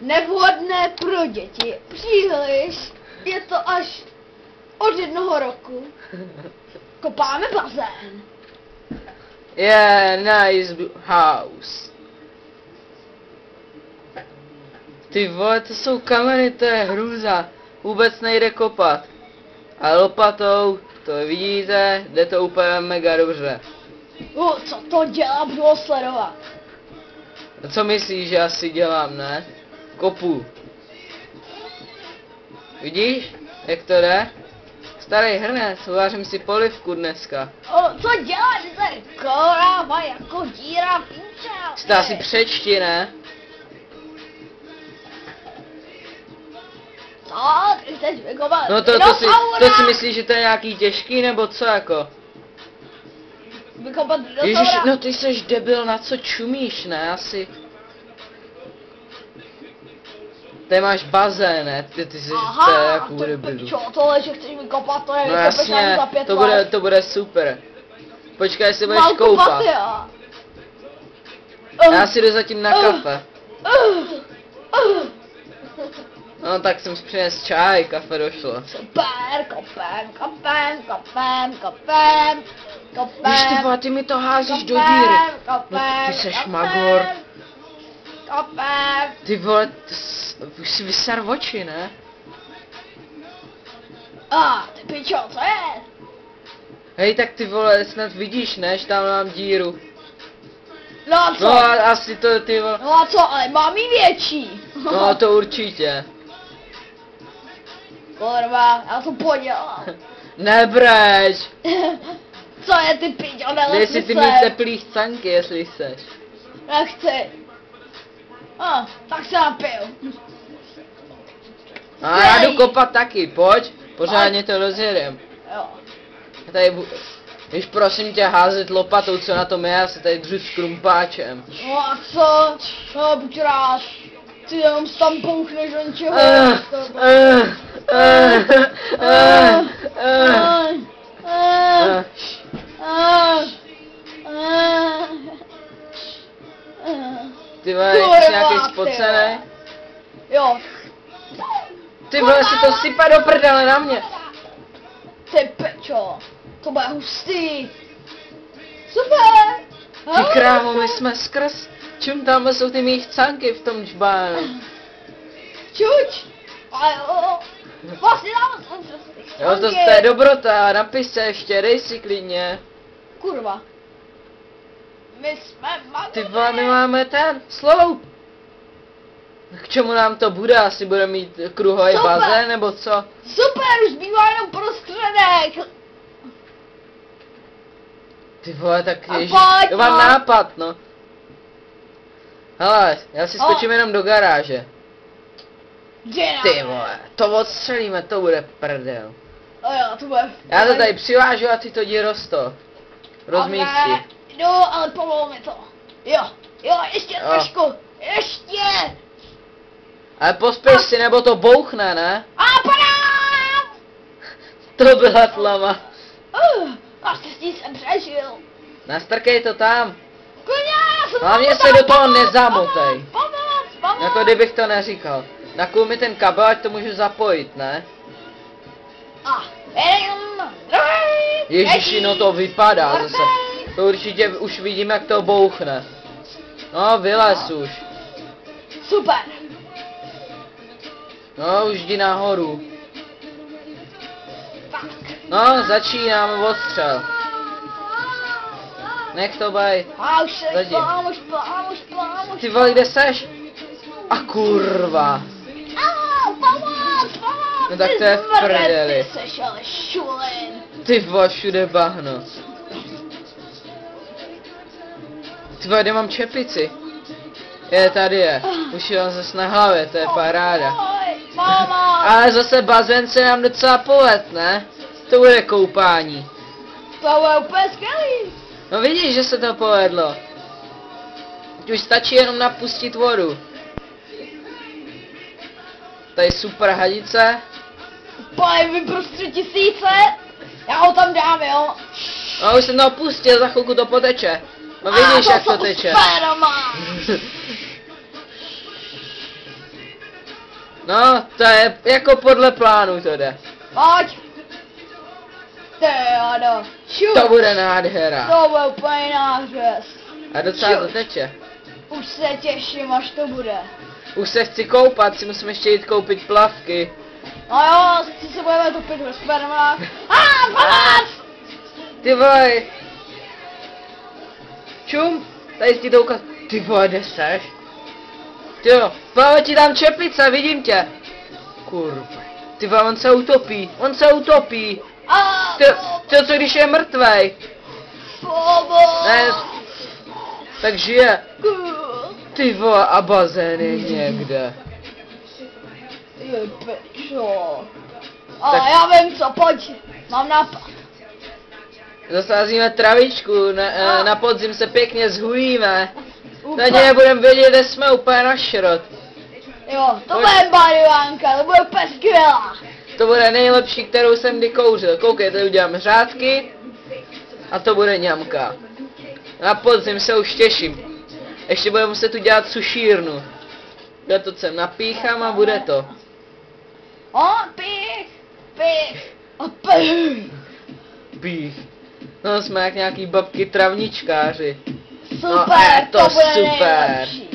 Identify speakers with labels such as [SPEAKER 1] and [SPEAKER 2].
[SPEAKER 1] nevhodné pro děti. Příliš. Je to až od 1 roku. Kopáme bazén.
[SPEAKER 2] Yeah, nice house. Ty vole, to jsou kameny, to je hrůza. Vůbec nejde kopat. A lopatou, to vidíte, jde to úplně mega dobře.
[SPEAKER 1] Co to dělá, budu ho sledovat.
[SPEAKER 2] A co myslíš, že asi dělám, ne? Kopu. Vidíš, jak to jde? Starý hrnec, uvařím si polivku dneska.
[SPEAKER 1] Co děláš, že tady koráva jako díra píčel?
[SPEAKER 2] Jsi to asi přečti, ne?
[SPEAKER 1] Co? Ty chceš vykopat
[SPEAKER 2] No to si myslíš, že to je nějaký těžký, nebo co jako?
[SPEAKER 1] Vykopat dinosaura?
[SPEAKER 2] Ježiš, no ty seš debil, na co čumíš, ne? Asi... Tady máš bazén, ne? Ty jsi jako debil.
[SPEAKER 1] Čo, tohle, že chceš vykopat, to je
[SPEAKER 2] No
[SPEAKER 1] vykopeš ani
[SPEAKER 2] jasně,
[SPEAKER 1] za 5 let.
[SPEAKER 2] to bude super. Počkej, jestli budeš koupat. Já si jdu zatím na kafe. No tak jsem si přines čaj, kafe došlo.
[SPEAKER 1] Super, kopem.
[SPEAKER 2] Víš ty vole, ty mi to házíš do díry. No ty seš magor. Ty vole, už si vysar oči, ne?
[SPEAKER 1] Ty pičo, co je?
[SPEAKER 2] Hej, tak ty vole, snad vidíš, ne, že tam mám díru.
[SPEAKER 1] No a co?
[SPEAKER 2] No a asi to ty vole.
[SPEAKER 1] No a co, ale mám jí větší.
[SPEAKER 2] No to určitě.
[SPEAKER 1] Kurva, já to podělám.
[SPEAKER 2] Nebreč.
[SPEAKER 1] Co je ty pičo,
[SPEAKER 2] Dej si ty mít teplý chcanky, jestli chceš.
[SPEAKER 1] Nechci. Tak se napiju.
[SPEAKER 2] A já jdu kopat taky, pojď. Pořádně to rozjedem.
[SPEAKER 1] Jo.
[SPEAKER 2] Tady když prosím tě házet lopatou, co na tom je, já se tady dřu s krumpáčem.
[SPEAKER 1] No a co? No buď rád. Ty jenom tam pouchneš do ničeho.
[SPEAKER 2] Ty vole, jsi nějaký spocenej?
[SPEAKER 1] Jo.
[SPEAKER 2] Ty vole, si to sype do prdele na mě.
[SPEAKER 1] Ty pečo, to bude hustý. Super.
[SPEAKER 2] Ty krávo, my jsme skrz. Čum tam jsou ty mý chcanky v tom džbánu.
[SPEAKER 1] Čuč. A jo. Vlastně tam jsem se
[SPEAKER 2] Jo, to je dobrota, napiš se ještě, dej si klidně.
[SPEAKER 1] Kurva. My jsme magové.
[SPEAKER 2] Ty vole, my máme ten sloup. K čemu nám to bude? Asi bude mít kruhový bazén, nebo co?
[SPEAKER 1] Super, už zbývá jenom prostředek.
[SPEAKER 2] Ty vole, tak ježiš,
[SPEAKER 1] pojď,
[SPEAKER 2] to mám
[SPEAKER 1] no.
[SPEAKER 2] nápad, no. Hele, já si skočím jenom do garáže. Ty vole, to odstřelíme, to bude prdel.
[SPEAKER 1] Jo, to bude.
[SPEAKER 2] Já to tady přivážu a ty to jdi rosto. Rozmístí.
[SPEAKER 1] No, ale povolil mi to. Jo, ještě trošku. Ještě.
[SPEAKER 2] Ale pospěš si, nebo to bouchne, ne?
[SPEAKER 1] A padám!
[SPEAKER 2] To byla tlama.
[SPEAKER 1] Naštěstí jsem přežil.
[SPEAKER 2] Nastrkej to tam.
[SPEAKER 1] Koně,
[SPEAKER 2] Hlavně se do toho nezamotej.
[SPEAKER 1] Pomoc.
[SPEAKER 2] Jako kdybych to neříkal. Nakul mi ten kabel, ať to můžu zapojit, ne? Ježiši, no to vypadá zase. To určitě už vidím, jak to bouchne. No, vylez už.
[SPEAKER 1] Super.
[SPEAKER 2] No, už jdi nahoru.
[SPEAKER 1] Tak.
[SPEAKER 2] No, začínám odstřel. Nech to bej.
[SPEAKER 1] A už se
[SPEAKER 2] Zatím.
[SPEAKER 1] plámuš.
[SPEAKER 2] Ty vole, kde seš? A kurva.
[SPEAKER 1] Pomoc.
[SPEAKER 2] No tak to je v prdeli.
[SPEAKER 1] Ty seš ale šulin.
[SPEAKER 2] Ty vole, všude bahno. Ty vole, kde mám čepici? Tady je. Už je zase na hlavě, to je paráda.
[SPEAKER 1] Mama.
[SPEAKER 2] Ale zase bazén se nám docela poved, ne? To bude koupání.
[SPEAKER 1] To bude úplně skvělý.
[SPEAKER 2] No vidíš, že se to povedlo. Teď už stačí jenom napustit vodu. Tady super hadice.
[SPEAKER 1] Pane, vyprostřed 1000. Já ho tam dám, jo.
[SPEAKER 2] No už jsem to pustil, za chvilku to poteče. No vidíš, jak to teče. No, to je jako podle plánu to jde.
[SPEAKER 1] Pojď. Ty ano.
[SPEAKER 2] To bude nádhera.
[SPEAKER 1] To bude úplně nářez.
[SPEAKER 2] A docela to teče.
[SPEAKER 1] Už se těším, až to bude.
[SPEAKER 2] Už se chci koupat, si musím ještě jít koupit plavky.
[SPEAKER 1] No jo, si se budeme topit ve spermách. Pomoc!
[SPEAKER 2] Ty vole. Čum, tady ti to ukaz. Ty vole, kde seš? Ty jo, plave ti tam čepice, vidím tě. Kurva. Ty vole, on se utopí. Ty co když je mrtvej?
[SPEAKER 1] Pomoc!
[SPEAKER 2] Ne, tak žije. Ty vole, a bazén je někde.
[SPEAKER 1] Je pečo. A
[SPEAKER 2] Tak-
[SPEAKER 1] já vím co, pojď. Mám nápad.
[SPEAKER 2] Zasázíme travičku, na podzim se pěkně zhujíme. Na
[SPEAKER 1] Úplně.
[SPEAKER 2] ně budeme vědět, kde jsme úplně na šrot.
[SPEAKER 1] Jo, to
[SPEAKER 2] Pojď.
[SPEAKER 1] bude barivánka, to bude úplně skvělá.
[SPEAKER 2] To bude nejlepší, kterou jsem kdy kouřil. Koukej, tady udělám řádky. A to bude ňamka. Na podzim se už těším. Ještě budeme muset udělat sušírnu. Já to sem napíchám a bude to.
[SPEAKER 1] O, pích, pích, a pích.
[SPEAKER 2] Pích. No jsme jak nějaký babky travničkáři.
[SPEAKER 1] Super,
[SPEAKER 2] No, je to
[SPEAKER 1] to bude
[SPEAKER 2] super.
[SPEAKER 1] nejlepší.